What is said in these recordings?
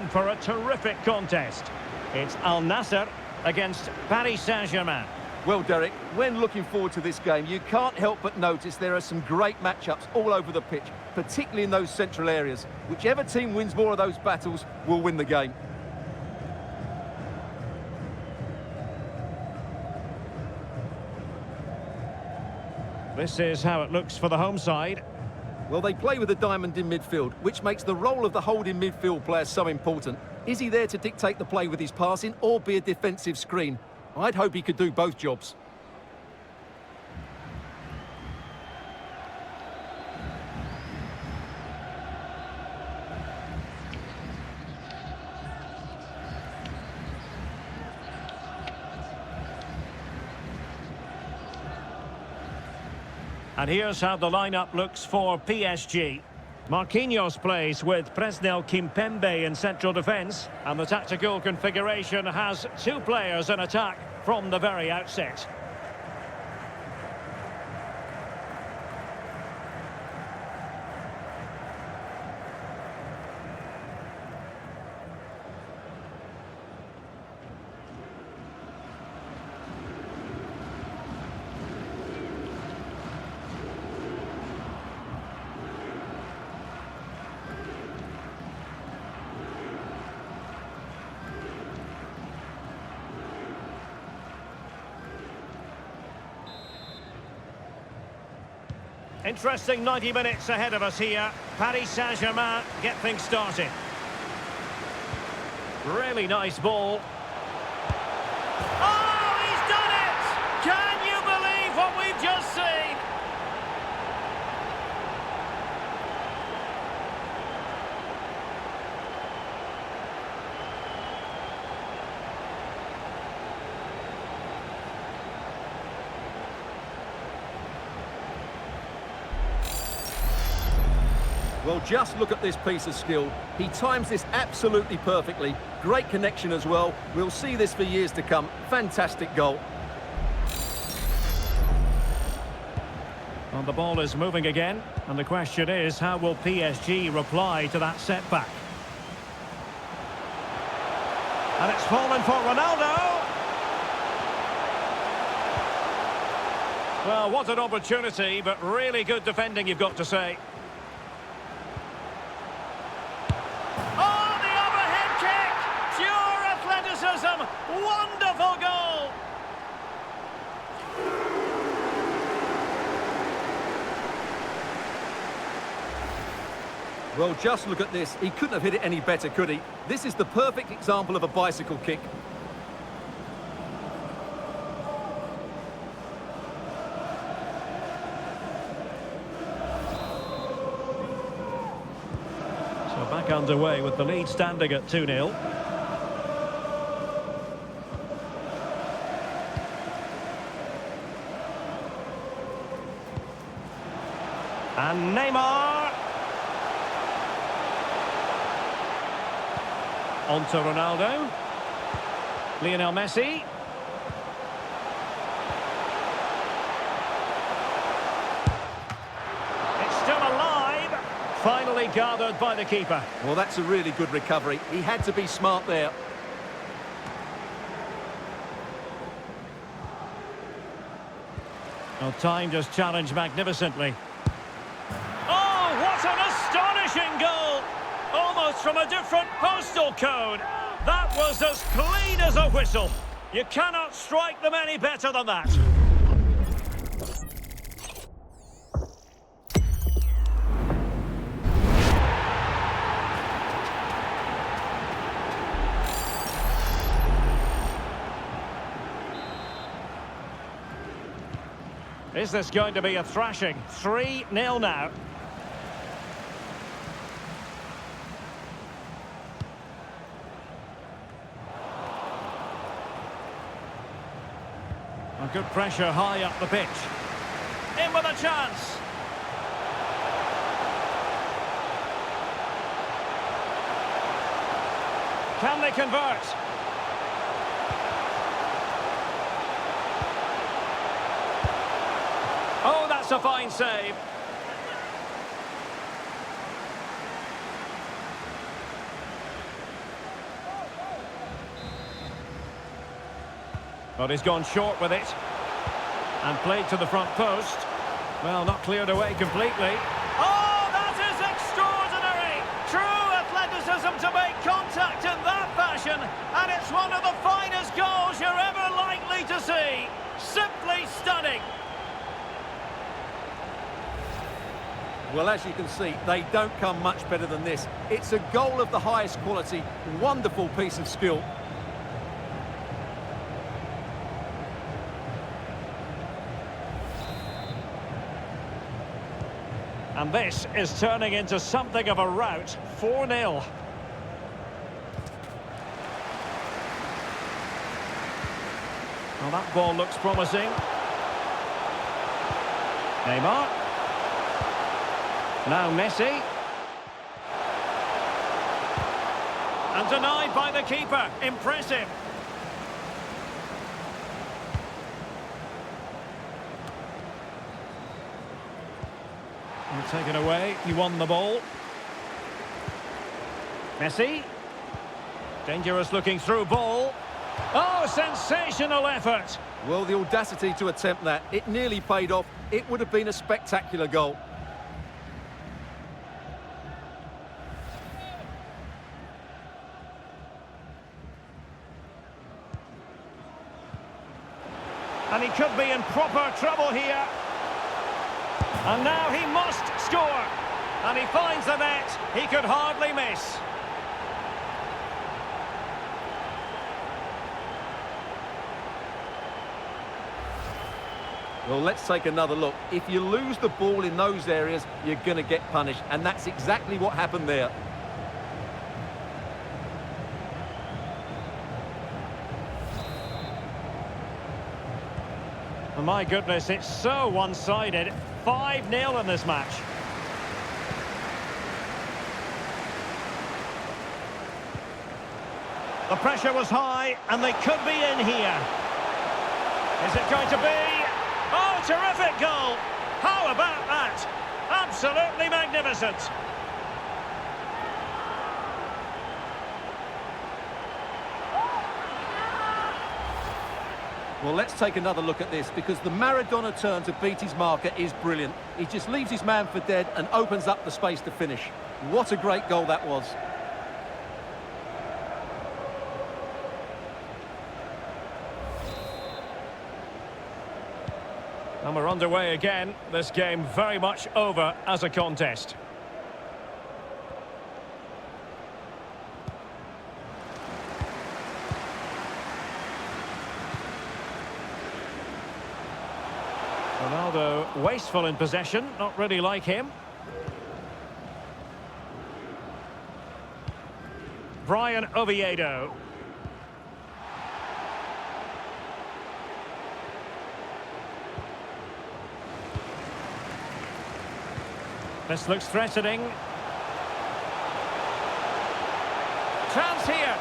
in for a terrific contest. It's Al Nassr against Paris Saint-Germain. Well, Derek, when looking forward to this game, you can't help but notice there are some great matchups all over the pitch, particularly in those central areas. Whichever team wins more of those battles will win the game. This is how it looks for the home side. Well, they play with a diamond in midfield, which makes the role of the holding midfield player so important. Is he there to dictate the play with his passing or be a defensive screen? I'd hope he could do both jobs. And here's how the lineup looks for PSG. Marquinhos plays with Presnel Kimpembe in central defence, and the tactical configuration has two players in attack from the very outset. Interesting 90 minutes ahead of us here. Paris Saint-Germain get things started. Really nice ball. Oh, he's done it! Can you believe what we've just seen? Well, just look at this piece of skill. He times this absolutely perfectly. Great connection as well. We'll see this for years to come. Fantastic goal. Well, the ball is moving again, and the question is, how will PSG reply to that setback? And it's fallen for Ronaldo. Well, what an opportunity, but really good defending, you've got to say. Wonderful goal! Well, just look at this. He couldn't have hit it any better, could he? This is the perfect example of a bicycle kick. So back underway with the lead standing at 2-0. And Neymar. On to Ronaldo. Lionel Messi. It's still alive. Finally gathered by the keeper. Well, that's a really good recovery. He had to be smart there. Well, time just challenged magnificently. What an astonishing goal! Almost from a different postal code. That was as clean as a whistle. You cannot strike them any better than that. Is this going to be a thrashing? 3-0 now. Good pressure high up the pitch. In with a chance. Can they convert? Oh, that's a fine save. But he's gone short with it. And played to the front post. Well, not cleared away completely. Oh, that is extraordinary! True athleticism to make contact in that fashion. And it's one of the finest goals you're ever likely to see. Simply stunning. Well, as you can see, they don't come much better than this. It's a goal of the highest quality. Wonderful piece of skill. And this is turning into something of a rout. 4-0. Well, that ball looks promising. Neymar. Now Messi. And denied by the keeper. Impressive. Taken away, he won the ball. Messi. Dangerous looking through ball. Oh, sensational effort. Well, the audacity to attempt that, it nearly paid off. It would have been a spectacular goal. And he could be in proper trouble here. And now he must score. And he finds the net. He could hardly miss. Well, let's take another look. If you lose the ball in those areas, you're going to get punished. And that's exactly what happened there. Oh, my goodness, it's so one-sided. 5-0 in this match. The pressure was high, and they could be in here. Is it going to be? Oh, terrific goal! How about that? Absolutely magnificent. Well, let's take another look at this, because the Maradona turn to beat his marker is brilliant. He just leaves his man for dead and opens up the space to finish. What a great goal that was. And we're underway again. This game very much over as a contest. Ronaldo wasteful in possession, not really like him. Brian Oviedo. This looks threatening. Chance here.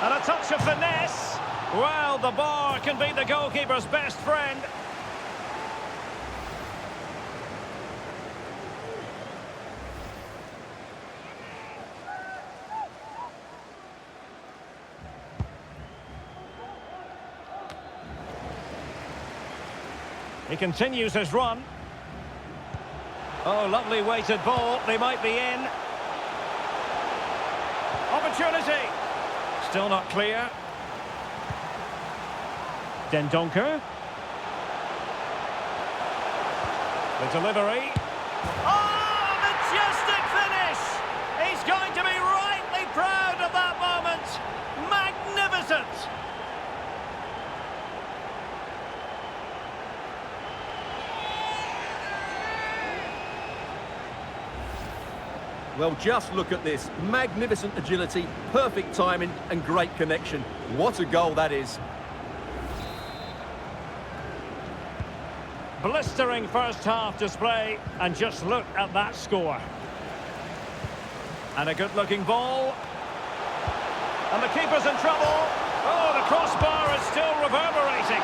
And a touch of finesse. Well, the bar can be the goalkeeper's best friend. He continues his run. Oh, lovely weighted ball. They might be in. Opportunity. Still not clear. Dendonker. The delivery. Oh, majestic finish! He's going to be rightly proud of that moment. Magnificent! Well, just look at this. Magnificent agility, perfect timing and great connection. What a goal that is. Blistering first half display, and just look at that score. And a good looking ball. And the keeper's in trouble. Oh, the crossbar is still reverberating.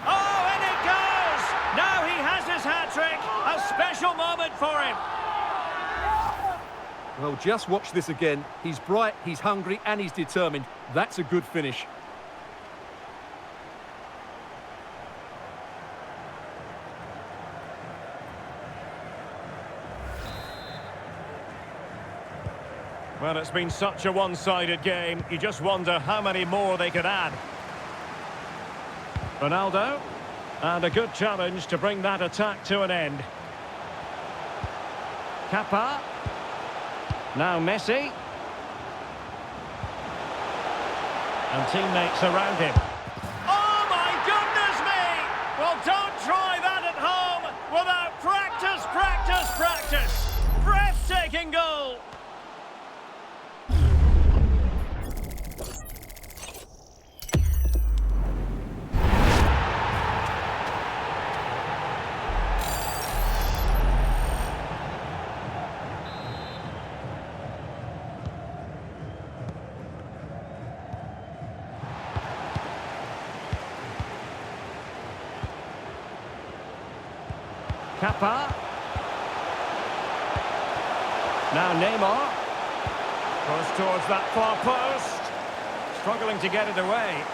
Oh, and it goes! Now he has his hat-trick. A special moment for him. Well, just watch this again. He's bright, he's hungry, and he's determined. That's a good finish. Well, it's been such a one-sided game. You just wonder how many more they could add. Ronaldo. And a good challenge to bring that attack to an end. Kappa. Now Messi. And teammates around him. Oh, my goodness me! Well, don't try that at home without practice, practice, practice. Breathtaking goal. Kappa. Now Neymar. Goes towards that far post. Struggling to get it away.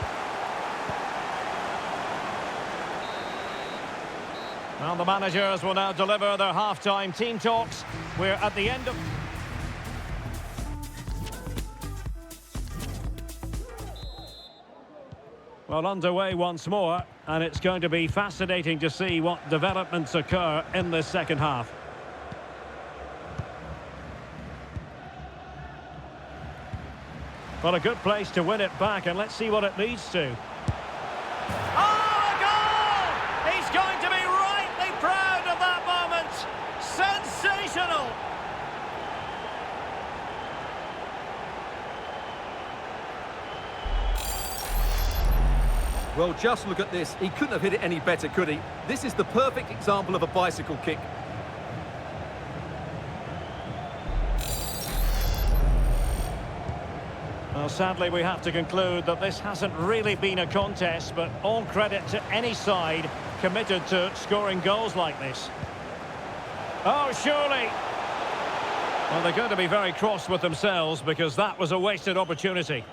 Well, the managers will now deliver their half-time team talks. We're at the end of... Well, underway once more, and it's going to be fascinating to see what developments occur in this second half. Well, a good place to win it back, and let's see what it leads to. Oh, a goal! He's going to be rightly proud of that moment. Sensational! Well, just look at this. He couldn't have hit it any better, could he? This is the perfect example of a bicycle kick. Well, sadly, we have to conclude that this hasn't really been a contest, but all credit to any side committed to scoring goals like this. Oh, surely! Well, they're going to be very cross with themselves because that was a wasted opportunity.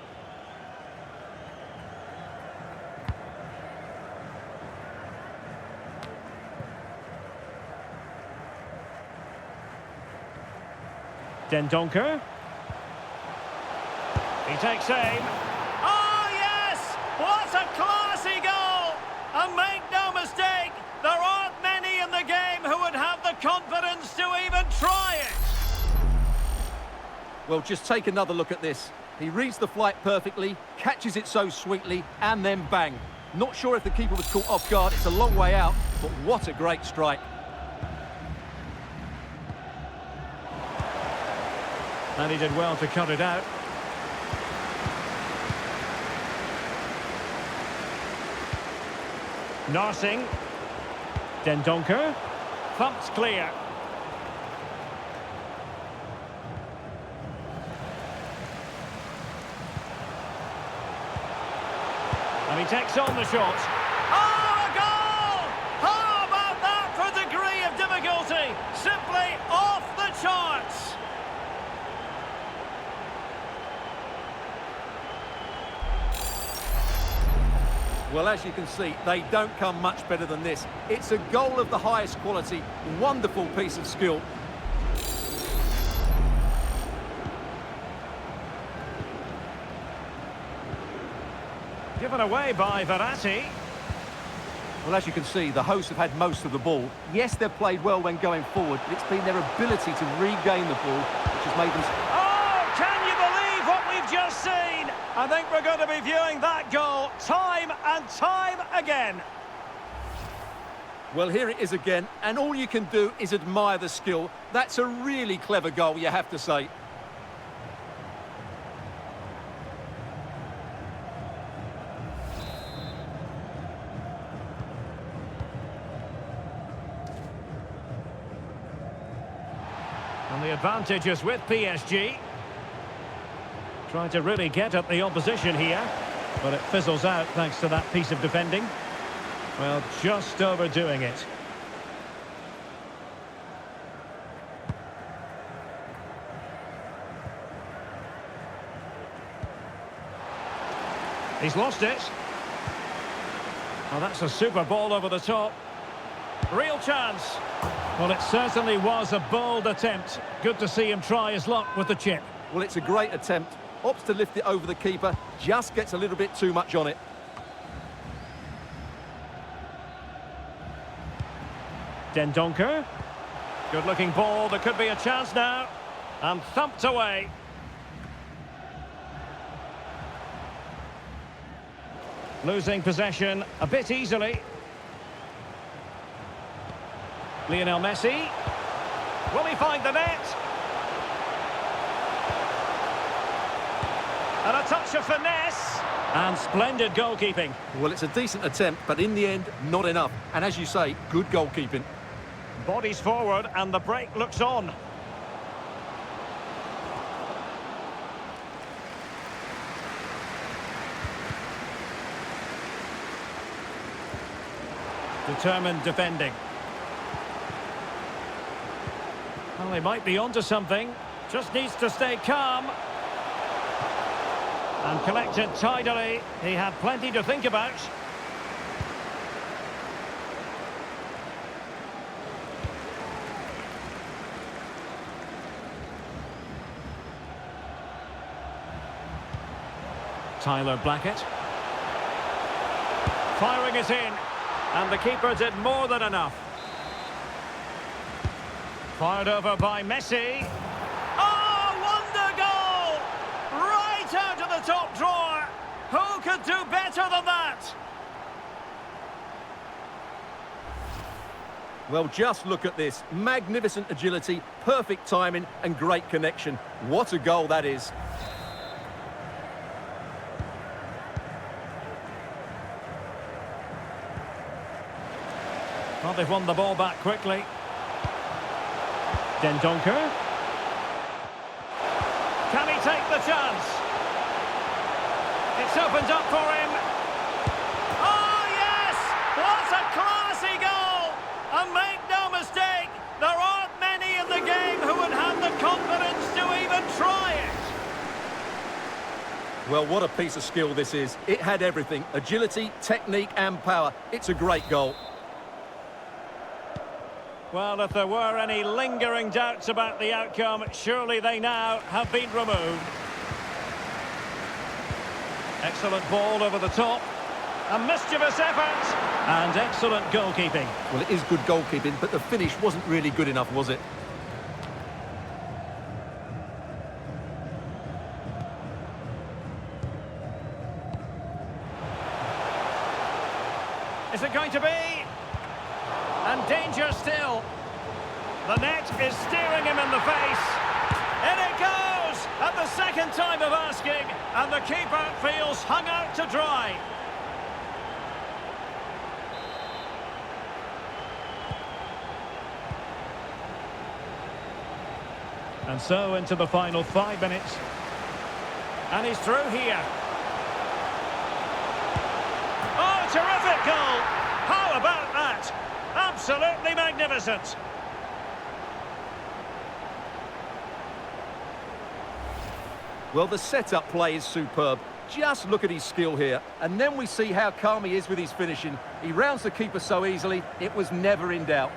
Dendoncker. He takes aim. Oh, yes! What a classy goal! And make no mistake, there aren't many in the game who would have the confidence to even try it. Well, just take another look at this. He reads the flight perfectly, catches it so sweetly, and then bang. Not sure if the keeper was caught off guard. It's a long way out, but what a great strike. And he did well to cut it out. Narsing. Dendoncker. Thumped clear. And he takes on the shot. Oh, a goal! How about that for degree of difficulty? Simply off the charts. Well, as you can see, they don't come much better than this. It's a goal of the highest quality. Wonderful piece of skill. Given away by Verratti. Well, as you can see, the hosts have had most of the ball. Yes, they've played well when going forward, but it's been their ability to regain the ball which has made them... Oh, can you believe what we've just seen? I think we're going to be viewing that goal time and time again. Well, here it is again, and all you can do is admire the skill. That's a really clever goal, you have to say. And the advantage is with PSG. Trying to really get at the opposition here, but it fizzles out thanks to that piece of defending. Well, just overdoing it. He's lost it. Well, that's a super ball over the top. Real chance. Well, it certainly was a bold attempt. Good to see him try his luck with the chip. Well, it's a great attempt. Opts to lift it over the keeper. Just gets a little bit too much on it. Dendoncker. Good-looking ball. There could be a chance now. And thumped away. Losing possession a bit easily. Lionel Messi. Will he find the net? And a touch of finesse. And splendid goalkeeping. Well, it's a decent attempt, but in the end, not enough. And as you say, good goalkeeping. Bodies forward and the break looks on. Determined defending. Well, he might be onto something. Just needs to stay calm. And collected tidily. He had plenty to think about. Tyler Blackett. Firing it in. And the keeper did more than enough. Fired over by Messi. Oh, wonder goal! Right out of the top drawer. Who could do better than that? Well, just look at this. Magnificent agility, perfect timing, and great connection. What a goal that is. Well, they've won the ball back quickly. Dendoncker. Can he take the chance? It's opened up for him. Oh, yes! What a classy goal! And make no mistake, there aren't many in the game who would have the confidence to even try it. Well, what a piece of skill this is. It had everything. Agility, technique, and power. It's a great goal. Well, if there were any lingering doubts about the outcome, surely they now have been removed. Excellent ball over the top. A mischievous effort. And excellent goalkeeping. Well, it is good goalkeeping, but the finish wasn't really good enough, was it? Is it going to be? And danger still. The net is steering him in the face. In it goes! At the second time of asking. And the keeper feels hung out to dry. And so into the final 5 minutes. And he's through here. Oh, terrific goal! How about that? Absolutely magnificent. Well, the setup play is superb. Just look at his skill here. And then we see how calm he is with his finishing. He rounds the keeper so easily, it was never in doubt.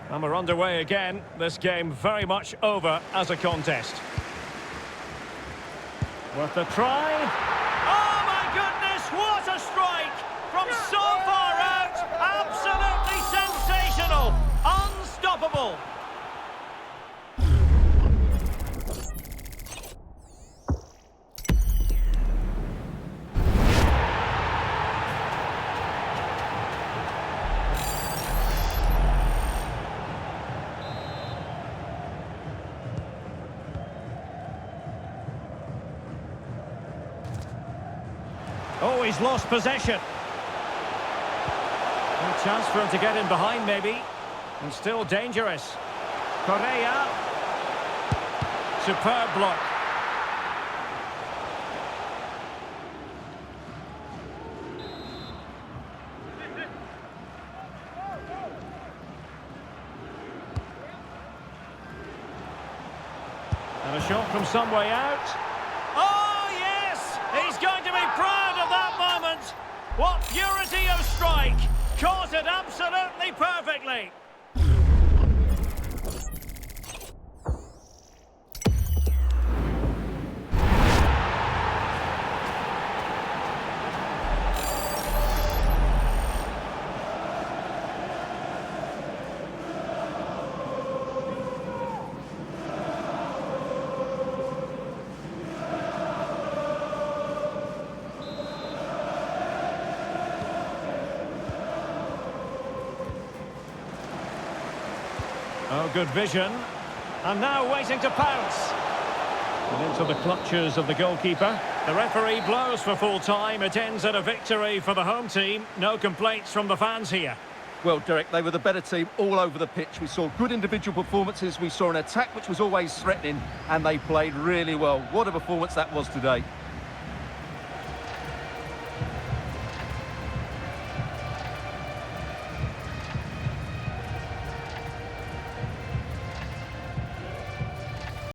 And we're underway again. This game very much over as a contest. Worth a try. Oh my goodness, what a strike! From so far out, absolutely sensational! Unstoppable! Oh, he's lost possession. A chance for him to get in behind, maybe. And still dangerous. Correa. Superb block. shot from some way out. Oh, yes! He's going to be proud of that moment. What purity of strike! Caught it absolutely perfectly. Oh, good vision. And now waiting to pounce. And into the clutches of the goalkeeper. The referee blows for full time. It ends at a victory for the home team. No complaints from the fans here. Well, Derek, they were the better team all over the pitch. We saw good individual performances. We saw an attack which was always threatening, and they played really well. What a performance that was today.